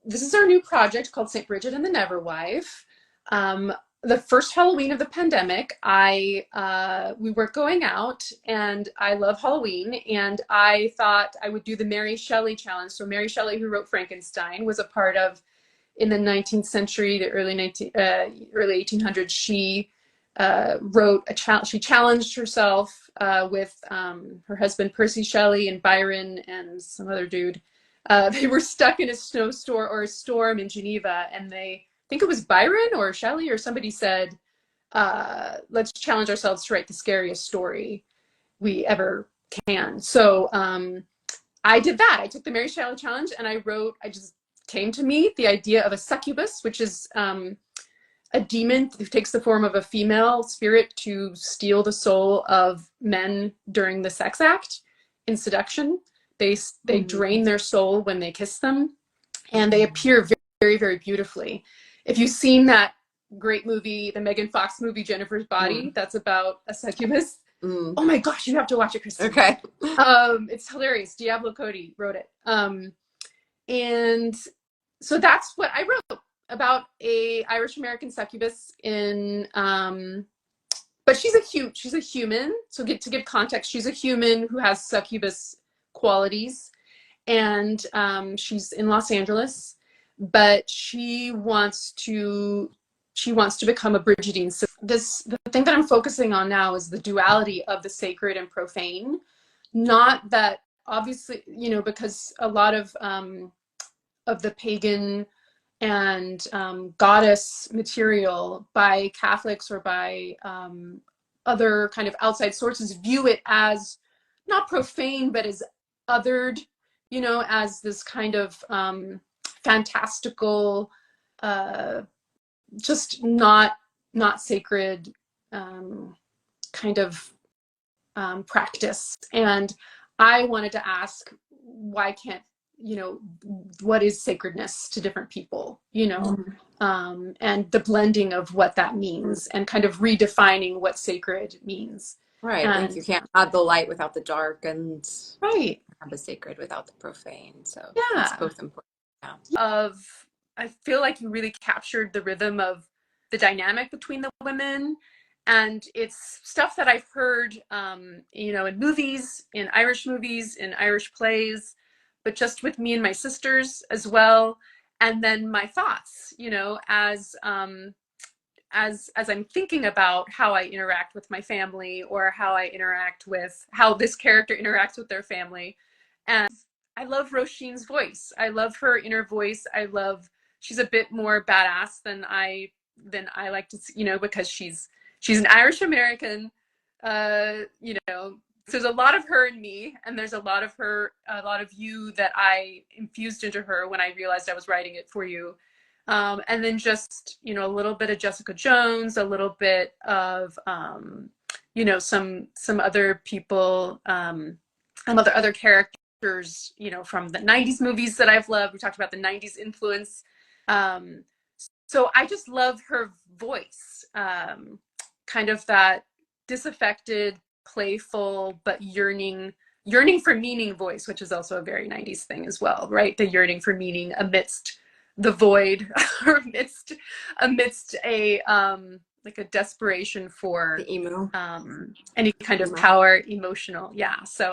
this is our new project called St. Brigid and the Neverwife. The first Halloween of the pandemic, we weren't going out, and I love Halloween, and I thought I would do the Mary Shelley challenge. So Mary Shelley, who wrote Frankenstein, was a part of, in the 19th century, the early 1800s, she she challenged herself with her husband Percy Shelley and Byron and some other dude. They were stuck in a snowstorm or a storm in Geneva, and I think it was Byron or Shelley or somebody said, let's challenge ourselves to write the scariest story we ever can. So I did that. I took the Mary Shelley challenge, and I just came to me the idea of a succubus, which is a demon who takes the form of a female spirit to steal the soul of men during the sex act in seduction. They drain their soul when they kiss them, and they appear very, very, very beautifully. If you've seen that great movie, the Megan Fox movie, Jennifer's Body, that's about a succubus. Oh my gosh, you have to watch it, Kristin. Okay. It's hilarious. Diablo Cody wrote it. And so that's what I wrote, about a Irish American succubus in but she's a human. So to give context, she's a human who has succubus qualities, and she's in Los Angeles, but she wants to become a Brigidine. So the thing that I'm focusing on now is the duality of the sacred and profane. Not that, obviously, because a lot of the pagan and goddess material by Catholics or by other kind of outside sources view it as not profane, but as othered, as this kind of fantastical, just not sacred kind of practice. And I wanted to ask, why can't, what is sacredness to different people, and the blending of what that means, and kind of redefining what sacred means. Right. Like you can't have the light without the dark, and right, have the sacred without the profane. So yeah, it's both important. Yeah. I feel like you really captured the rhythm of the dynamic between the women. And it's stuff that I've heard, in movies, in Irish movies, in Irish plays, but just with me and my sisters as well. And then my thoughts, as I'm thinking about how I interact with my family, or how this character interacts with their family. And I love Roisin's voice. I love her inner voice. She's a bit more badass than I like to see, because she's an Irish American, so there's a lot of her in me, and there's a lot of you that I infused into her when I realized I was writing it for you. And then just, a little bit of Jessica Jones, a little bit of, some other people, and other characters, from the 90s movies that I've loved. We talked about the 90s influence. So I just love her voice, kind of that disaffected, playful, but yearning for meaning voice, which is also a very 90s thing as well, right? The yearning for meaning amidst the void, or amidst a like a desperation for the emo. Any kind of power, emotional. Yeah. So